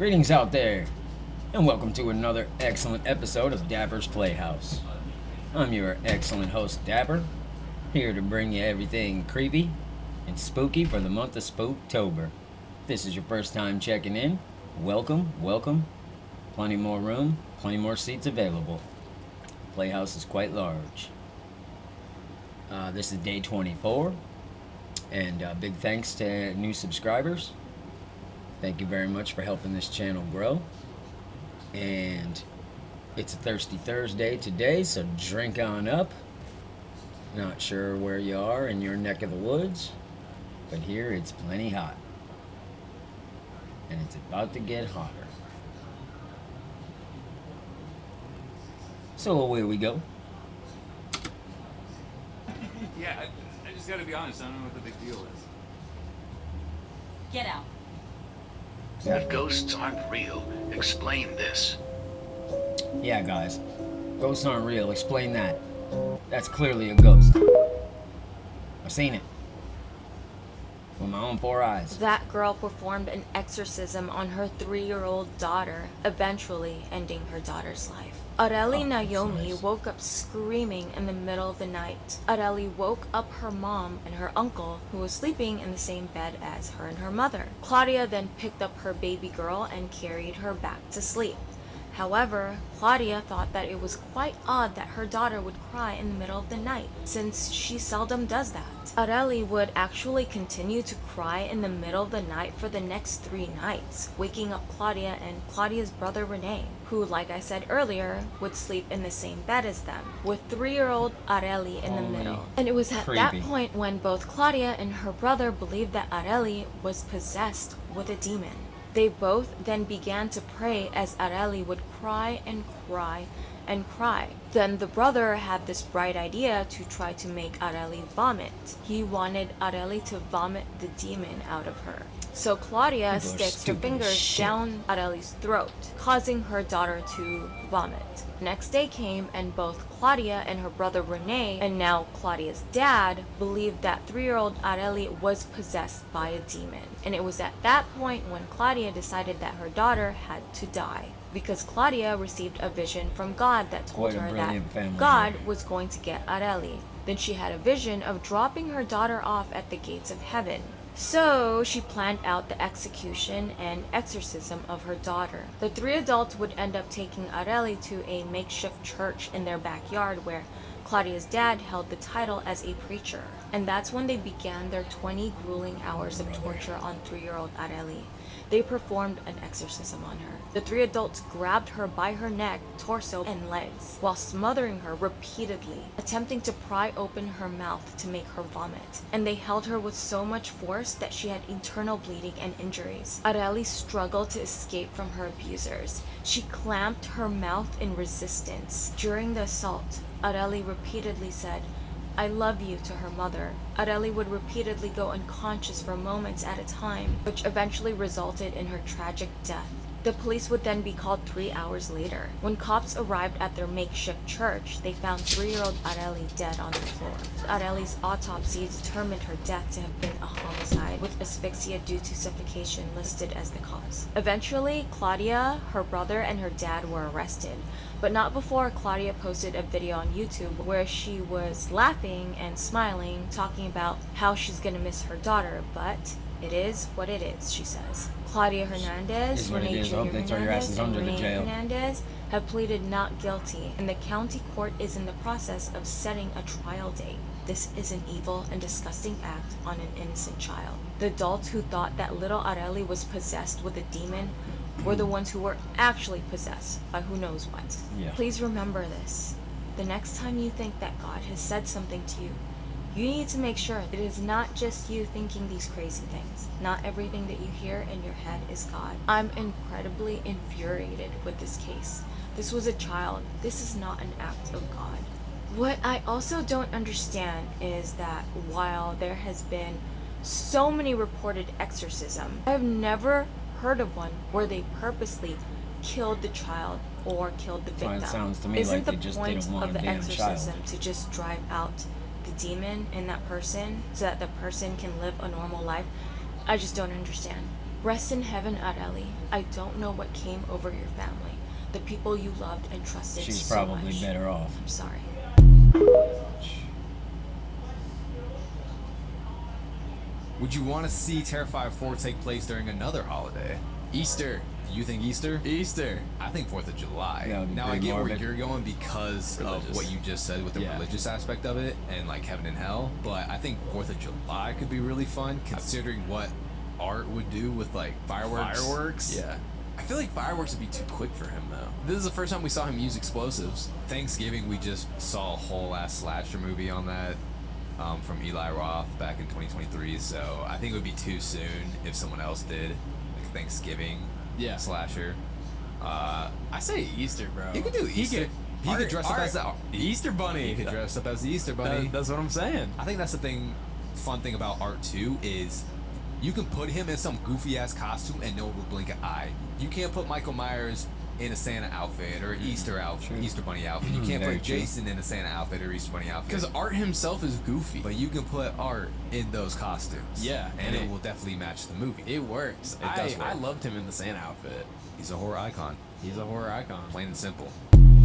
Greetings out there, and welcome to another excellent episode of Dapper's Playhouse. I'm your excellent host, Dapper, here to bring you everything creepy and spooky for the month of Spooktober. If this is your first time checking in, welcome. Plenty more room, plenty more seats available. Playhouse is quite large. This is day 24, and big thanks to new subscribers. Thank you very much for helping this channel grow. And it's a Thirsty Thursday today, so drink on up. Not sure where you are in your neck of the woods, but here it's plenty hot. And it's about to get hotter. So away we go. Yeah, I just gotta be honest, I don't know what the big deal is. Get out. If ghosts aren't real, explain this. Yeah, guys. Ghosts aren't real. Explain that. That's clearly a ghost. I've seen it. With my own 4 eyes. That girl performed an exorcism on her 3-year-old daughter, eventually ending her daughter's life. Areli Naomi woke up screaming in the middle of the night. Areli woke up her mom and her uncle, who was sleeping in the same bed as her and her mother. Claudia then picked up her baby girl and carried her back to sleep. However, Claudia thought that it was quite odd that her daughter would cry in the middle of the night, since she seldom does that. Areli would actually continue to cry in the middle of the night for the next 3 nights, waking up Claudia and Claudia's brother Rene, who, like I said earlier, would sleep in the same bed as them, with 3-year-old Areli in the middle. And it was at that point when both Claudia and her brother believed that Areli was possessed with a demon. They both then began to pray as Areli would cry and cry and cry. Then the brother had this bright idea to try to make Areli vomit. He wanted Areli to vomit the demon out of her. So Claudia sticks her fingers down Areli's throat, causing her daughter to vomit. Next day came, and both Claudia and her brother Rene, and now Claudia's dad, believed that 3-year-old Areli was possessed by a demon. And it was at that point when Claudia decided that her daughter had to die, because Claudia received a vision from God that told her that God was going to get Areli. Then she had a vision of dropping her daughter off at the gates of heaven. So she planned out the execution and exorcism of her daughter. The 3 adults would end up taking Areli to a makeshift church in their backyard where Claudia's dad held the title as a preacher. And that's when they began their 20 grueling hours of torture on 3-year-old Areli. They performed an exorcism on her. The 3 adults grabbed her by her neck, torso, and legs, while smothering her repeatedly, attempting to pry open her mouth to make her vomit. And they held her with so much force that she had internal bleeding and injuries. Areli struggled to escape from her abusers. She clamped her mouth in resistance. During the assault, Areli repeatedly said, "I love you" to her mother. Areli would repeatedly go unconscious for moments at a time, which eventually resulted in her tragic death. The police would then be called 3 hours later. When cops arrived at their makeshift church, they found 3-year-old Areli dead on the floor. Areli's autopsy determined her death to have been a homicide, with asphyxia due to suffocation listed as the cause. Eventually, Claudia, her brother, and her dad were arrested, but not before Claudia posted a video on YouTube where she was laughing and smiling, talking about how she's gonna miss her daughter, but it is what it is, she says. Claudia Hernandez, Rene Jr. Hernandez, and Rene Hernandez have pleaded not guilty, and the county court is in the process of setting a trial date. This is an evil and disgusting act on an innocent child. The adults who thought that little Areli was possessed with a demon were the ones who were actually possessed by who knows what. Yeah. Please remember this. The next time you think that God has said something to you, you need to make sure that it is not just you thinking these crazy things. Not everything that you hear in your head is God. I'm incredibly infuriated with this case. This was a child. This is not an act of God. What I also don't understand is that while there has been so many reported exorcisms, I have never heard of one where they purposely killed the child or killed the victim. It sounds to me Isn't like they just didn't want a damn child. Isn't the point of the exorcism to just drive out the demon in that person so that the person can live a normal life? I just don't understand. Rest in heaven, Areli. I don't know what came over your family, the people you loved and trusted She's so probably much. better off. I'm sorry. Would you want to see Terrifier 4 take place during another holiday? Easter. You think Easter? Easter. I think 4th of July. Yeah, now I pretty get where morbid. you're going because of what you just said with the religious aspect of it and like heaven and hell, but I think 4th of July could be really fun considering what art would do with like fireworks. Yeah. I feel like fireworks would be too quick for him though. This is the first time we saw him use explosives. Thanksgiving we just saw a whole ass slasher movie on that. From Eli Roth back in 2023, so I think it would be too soon if someone else did, like Thanksgiving slasher. I say Easter, bro. You could do Easter. He could dress up as the Easter Bunny. He could dress up as the Easter Bunny. That's what I'm saying. I think that's the fun thing about art too is you can put him in some goofy ass costume and no one will blink an eye. You can't put Michael Myers in a Santa outfit or Easter Bunny outfit. You can't put Jason in a Santa outfit or Easter Bunny outfit. Because Art himself is goofy. But you can put Art in those costumes. Yeah. And it will definitely match the movie. It works. It does work. I loved him in the Santa outfit. He's a horror icon. Plain and simple.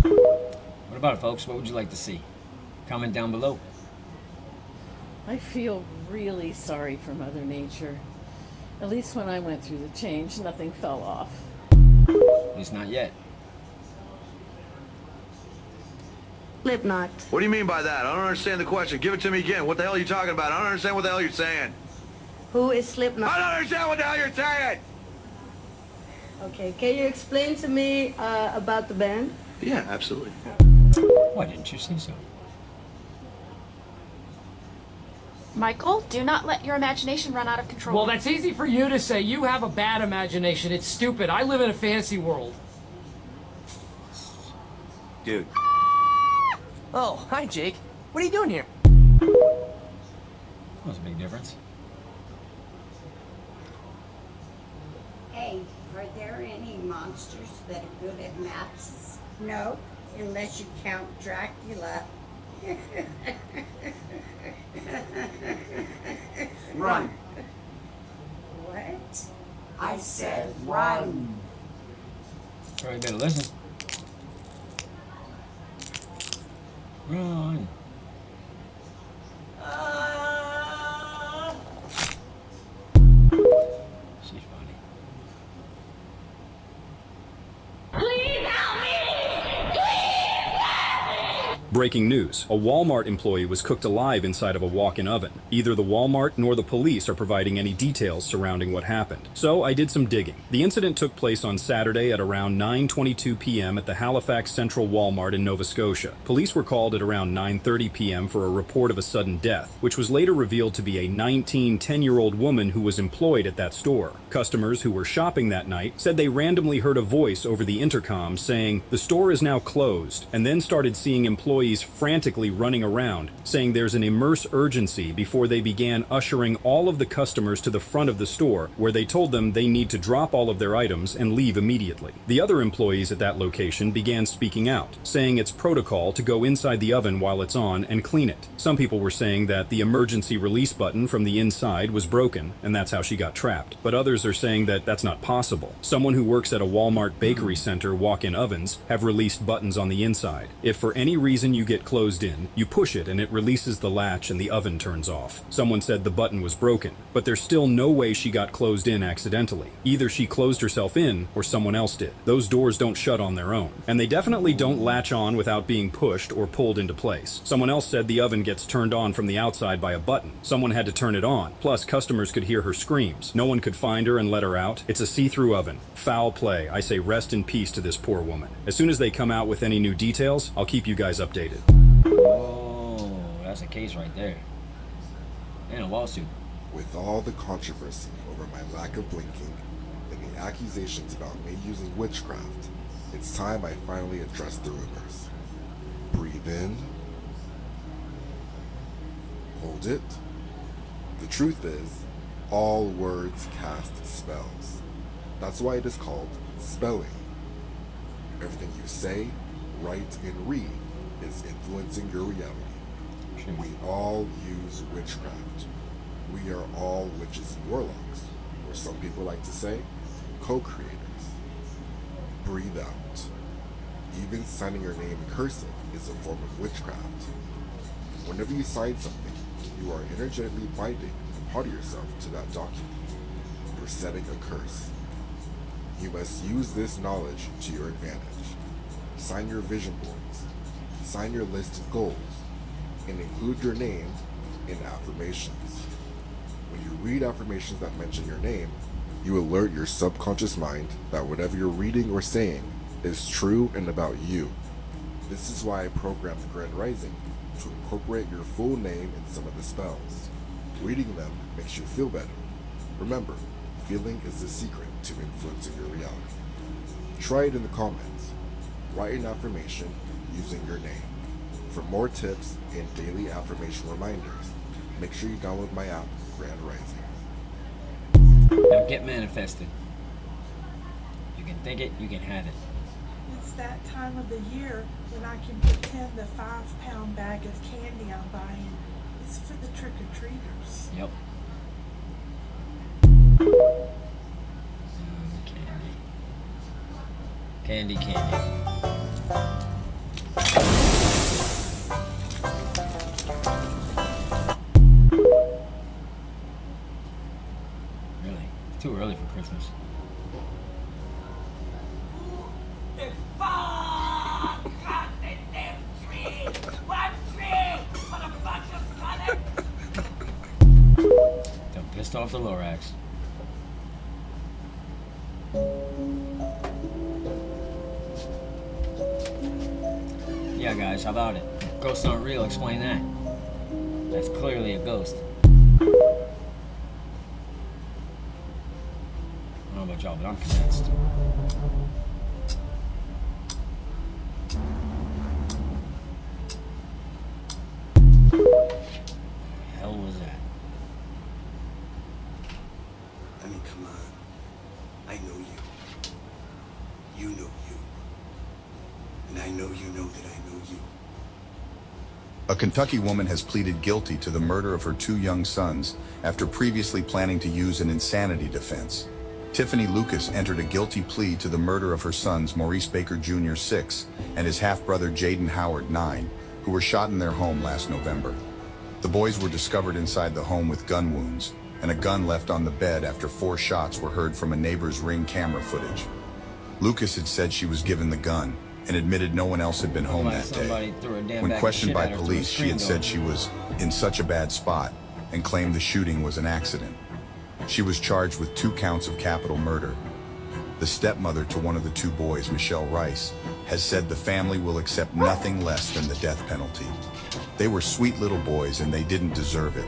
What about it, folks? What would you like to see? Comment down below. I feel really sorry for Mother Nature. At least when I went through the change, nothing fell off. At least not yet. Slipknot. What do you mean by that? I don't understand the question. Give it to me again. What the hell are you talking about? I don't understand what the hell you're saying. Who is Slipknot? I don't understand what the hell you're saying! Okay, can you explain to me about the band? Yeah, absolutely. Why didn't you say so? Michael, do not let your imagination run out of control. Well, that's easy for you to say. You have a bad imagination. It's stupid. I live in a fantasy world. Dude. Oh, hi, Jake. What are you doing here? That was a big difference. Hey, are there any monsters that are good at maths? No, unless you count Dracula. Run. What? I said run. Probably better listen. Run. She's funny. Breaking news. A Walmart employee was cooked alive inside of a walk-in oven. Either the Walmart nor the police are providing any details surrounding what happened. So I did some digging. The incident took place on Saturday at around 9:22 p.m. at the Halifax Central Walmart in Nova Scotia. Police were called at around 9:30 p.m. for a report of a sudden death, which was later revealed to be a 10-year-old woman who was employed at that store. Customers who were shopping that night said they randomly heard a voice over the intercom saying, "The store is now closed," and then started seeing employees frantically running around, saying there's an immense urgency before they began ushering all of the customers to the front of the store, where they told them they need to drop all of their items and leave immediately. The other employees at that location began speaking out, saying it's protocol to go inside the oven while it's on and clean it. Some people were saying that the emergency release button from the inside was broken, and that's how she got trapped. But others are saying that that's not possible. Someone who works at a Walmart bakery center walk-in ovens have released buttons on the inside. If for any reason you get closed in, you push it and it releases the latch and the oven turns off. Someone said the button was broken, but there's still no way she got closed in accidentally. Either she closed herself in or someone else did. Those doors don't shut on their own. And they definitely don't latch on without being pushed or pulled into place. Someone else said the oven gets turned on from the outside by a button. Someone had to turn it on. Plus, customers could hear her screams. No one could find her and let her out. It's a see-through oven. Foul play. I say rest in peace to this poor woman. As soon as they come out with any new details, I'll keep you guys updated. Oh, that's a case right there. And a lawsuit. With all the controversy over my lack of blinking and the accusations about me using witchcraft, it's time I finally address the rumors. Breathe in. Hold it. The truth is, all words cast spells. That's why it is called spelling. Everything you say, write, and read is influencing your reality. We all use witchcraft. We are all witches and warlocks, or some people like to say, co-creators. Breathe out. Even signing your name in cursive is a form of witchcraft. Whenever you sign something, you are energetically binding a part of yourself to that document. You're setting a curse. You must use this knowledge to your advantage. Sign your vision boards. Sign your list of goals. And include your name in affirmations. When you read affirmations that mention your name, you alert your subconscious mind that whatever you're reading or saying is true and about you. This is why I programmed Grand Rising to incorporate your full name in some of the spells. Reading them makes you feel better. Remember, feeling is the secret to influencing your reality. Try it in the comments. Write an affirmation using your name. For more tips and daily affirmation reminders, make sure you download my app, Grand Rising. Now get manifested. You can think it, you can have it. It's that time of the year when I can pretend the 5-pound bag of candy I'm buying is for the trick-or-treaters. Yep. Candy. Candy. Really? It's too early for Christmas. Don't piss off the Lorax. Yeah, guys, how about it? Ghosts aren't real, explain that. That's clearly a ghost. I don't know about y'all, but I'm convinced. What the hell was that? I mean, come on. I know you. You know you. And I know you know that I know you. A Kentucky woman has pleaded guilty to the murder of her 2 young sons after previously planning to use an insanity defense. Tiffany Lucas entered a guilty plea to the murder of her sons Maurice Baker Jr. 6 and his half-brother Jaden Howard 9, who were shot in their home last November. The boys were discovered inside the home with gun wounds and a gun left on the bed after 4 shots were heard from a neighbor's Ring camera footage. Lucas had said she was given the gun and admitted no one else had been home that day. When questioned by police, she had said she was in such a bad spot and claimed the shooting was an accident. She was charged with 2 counts of capital murder. The stepmother to one of the 2 boys, Michelle Rice, has said the family will accept nothing less than the death penalty. They were sweet little boys and they didn't deserve it.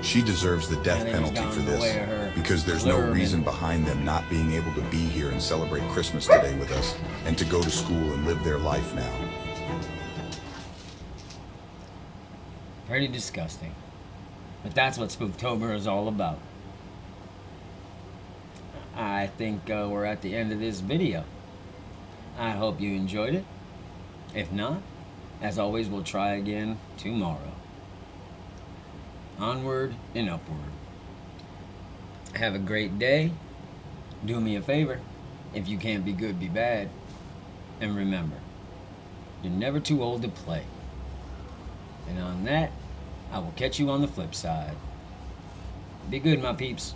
She deserves the death penalty for this because there's no reason behind them not being able to be here and celebrate Christmas today with us and to go to school and live their life now. Pretty disgusting. But that's what Spooktober is all about. I think we're at the end of this video. I hope you enjoyed it. If not, as always, we'll try again tomorrow. Onward and upward. Have a great day. Do me a favor. If you can't be good, be bad. And remember, you're never too old to play. And on that, I will catch you on the flip side. Be good, my peeps.